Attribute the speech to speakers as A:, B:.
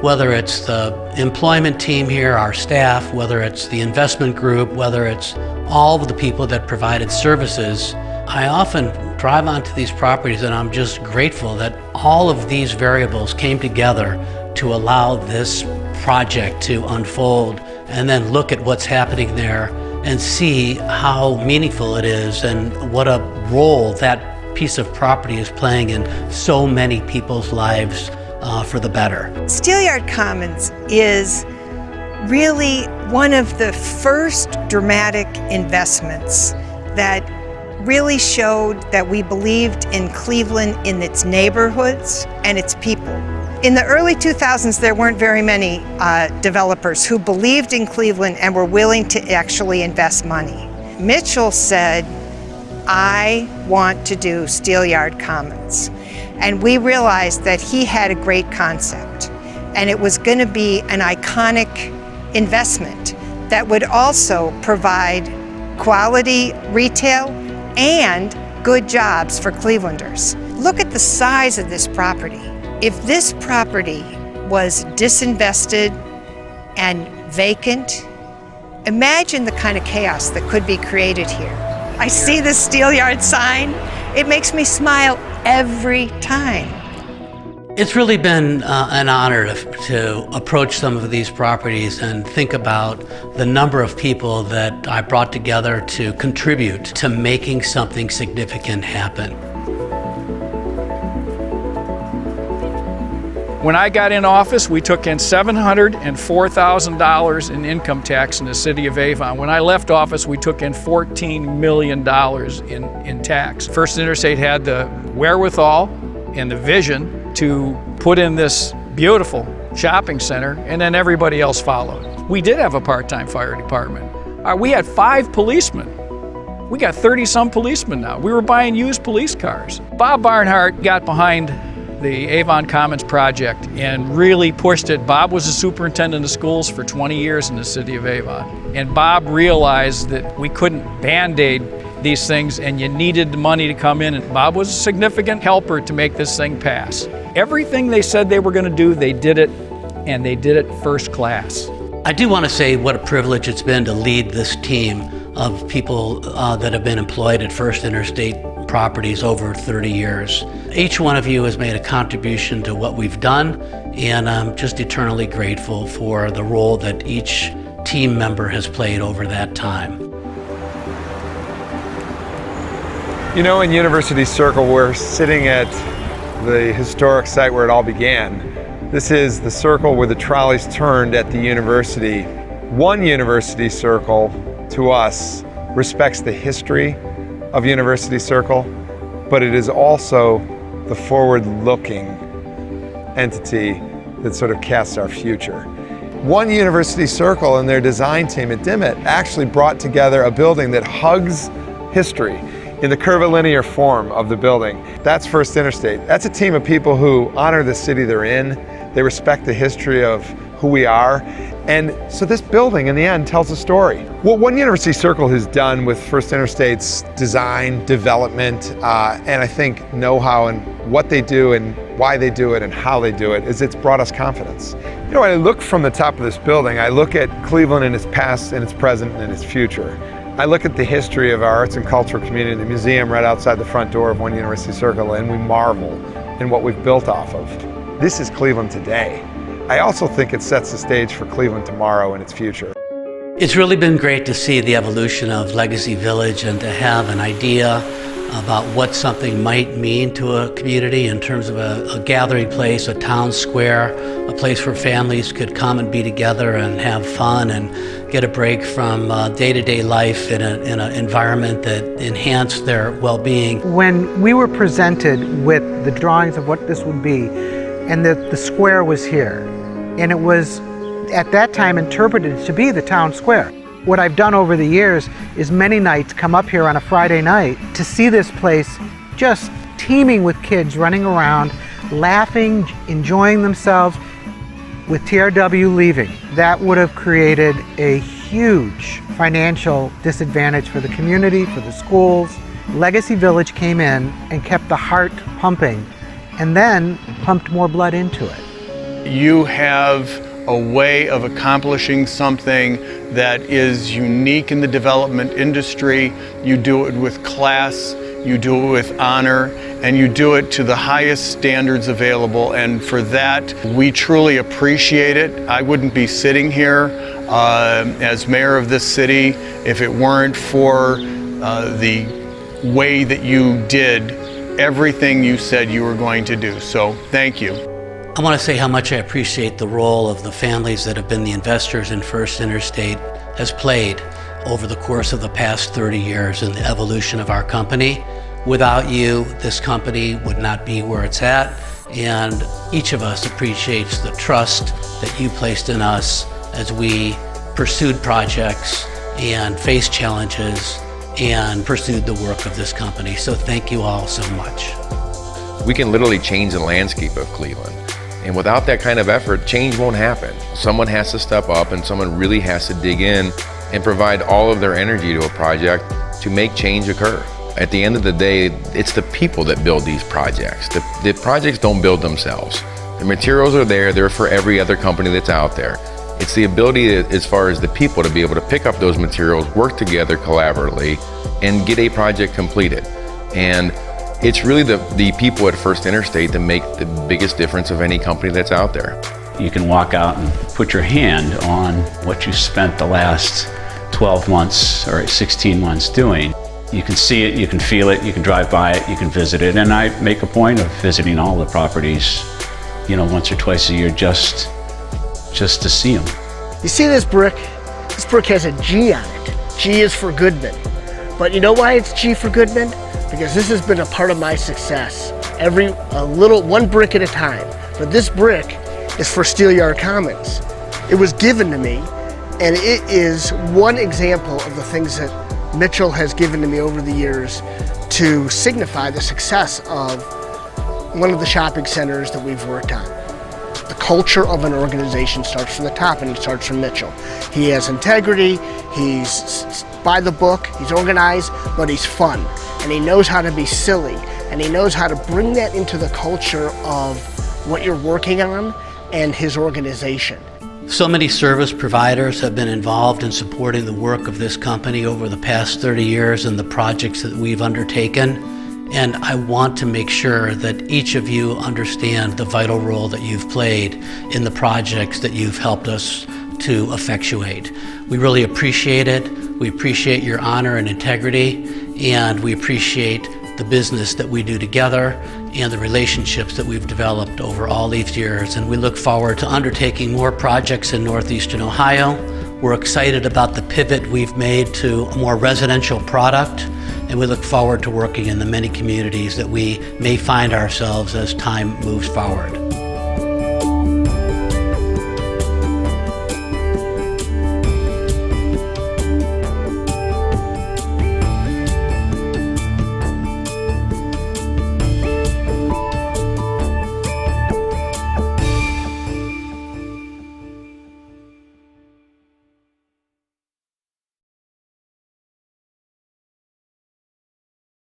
A: whether it's the employment team here, our staff, whether it's the investment group, whether it's all of the people that provided services. I often drive onto these properties and I'm just grateful that all of these variables came together to allow this project to unfold, and then look at what's happening there and see how meaningful it is and what a role that piece of property is playing in so many people's lives for the better.
B: Steelyard Commons is really one of the first dramatic investments that really showed that we believed in Cleveland, in its neighborhoods and its people. In the early 2000s, there weren't very many developers who believed in Cleveland and were willing to actually invest money. Mitchell said, I want to do Steelyard Commons. And we realized that he had a great concept, and it was going to be an iconic investment that would also provide quality retail and good jobs for Clevelanders. Look at the size of this property. If this property was disinvested and vacant, imagine the kind of chaos that could be created here. I see the Steelyard sign. It makes me smile every time.
A: It's really been an honor to approach some of these properties and think about the number of people that I brought together to contribute to making something significant happen.
C: When I got in office, we took in $704,000 in income tax in the city of Avon. When I left office, we took in $14 million in tax. First Interstate had the wherewithal and the vision to put in this beautiful shopping center, and then everybody else followed. We did have a part-time fire department. We had 5 policemen. We got 30-some policemen now. We were buying used police cars. Bob Barnhart got behind the Avon Commons project and really pushed it. Bob was the superintendent of schools for 20 years in the city of Avon. And Bob realized that we couldn't band-aid these things and you needed the money to come in, and Bob was a significant helper to make this thing pass. Everything they said they were going to do, they did it, and they did it first class.
A: I do want to say what a privilege it's been to lead this team of people that have been employed at First Interstate Properties over 30 years. Each one of you has made a contribution to what we've done, and I'm just eternally grateful for the role that each team member has played over that time.
D: You know, in University Circle, we're sitting at the historic site where it all began. This is the circle where the trolleys turned at the university. One University Circle, to us, respects the history of University Circle, but it is also the forward-looking entity that sort of casts our future. One University Circle and their design team at Dimmitt actually brought together a building that hugs history in the curvilinear form of the building. That's First Interstate. That's a team of people who honor the city they're in. They respect the history of who we are. And so this building, in the end, tells a story. What One University Circle has done with First Interstate's design, development, and I think know-how and what they do and why they do it and how they do it, is it's brought us confidence. You know, when I look from the top of this building, I look at Cleveland in its past, in its present, and in its future. I look at the history of our arts and cultural community, the museum right outside the front door of One University Circle, and we marvel in what we've built off of. This is Cleveland today. I also think it sets the stage for Cleveland tomorrow and its future.
A: It's really been great to see the evolution of Legacy Village and to have an idea about what something might mean to a community in terms of a gathering place, a town square, a place where families could come and be together and have fun and get a break from day-to-day life in an environment that enhanced their well-being.
E: When we were presented with the drawings of what this would be, and the square was here, and it was at that time interpreted to be the town square. What I've done over the years is many nights come up here on a Friday night to see this place just teeming with kids running around, laughing, enjoying themselves. With TRW leaving, that would have created a huge financial disadvantage for the community, for the schools. Legacy Village came in and kept the heart pumping and then pumped more blood into it.
D: You have a way of accomplishing something that is unique in the development industry. You do it with class, you do it with honor, and you do it to the highest standards available. And for that, we truly appreciate it. I wouldn't be sitting here as mayor of this city if it weren't for the way that you did everything you said you were going to do. So thank you.
A: I want to say how much I appreciate the role of the families that have been the investors in First Interstate has played over the course of the past 30 years in the evolution of our company. Without you, this company would not be where it's at, and each of us appreciates the trust that you placed in us as we pursued projects and faced challenges and pursued the work of this company. So thank you all so much.
F: We can literally change the landscape of Cleveland. And without that kind of effort, change won't happen. Someone has to step up and someone really has to dig in and provide all of their energy to a project to make change occur. At the end of the day, it's the people that build these projects. The projects don't build themselves. The materials are there, they're for every other company that's out there. It's the ability, as far as the people, to be able to pick up those materials, work together collaboratively, and get a project completed. And it's really the people at First Interstate that make the biggest difference of any company that's out there.
G: You can walk out and put your hand on what you spent the last 12 months or 16 months doing. You can see it, you can feel it, you can drive by it, you can visit it, and I make a point of visiting all the properties, once or twice a year just to see them.
H: You see this brick? This brick has a G on it. G is for Goodman. But you know why it's G for Goodman? Because this has been a part of my success. One brick at a time. But this brick is for Steelyard Commons. It was given to me, and it is one example of the things that Mitchell has given to me over the years to signify the success of one of the shopping centers that we've worked on. The culture of an organization starts from the top, and it starts from Mitchell. He has integrity, he's by the book, he's organized, but he's fun. And he knows how to be silly, and he knows how to bring that into the culture of what you're working on and his organization.
A: So many service providers have been involved in supporting the work of this company over the past 30 years and the projects that we've undertaken. And I want to make sure that each of you understand the vital role that you've played in the projects that you've helped us to effectuate. We really appreciate it. We appreciate your honor and integrity, and we appreciate the business that we do together and the relationships that we've developed over all these years. And we look forward to undertaking more projects in Northeastern Ohio. We're excited about the pivot we've made to a more residential product, and we look forward to working in the many communities that we may find ourselves as time moves forward.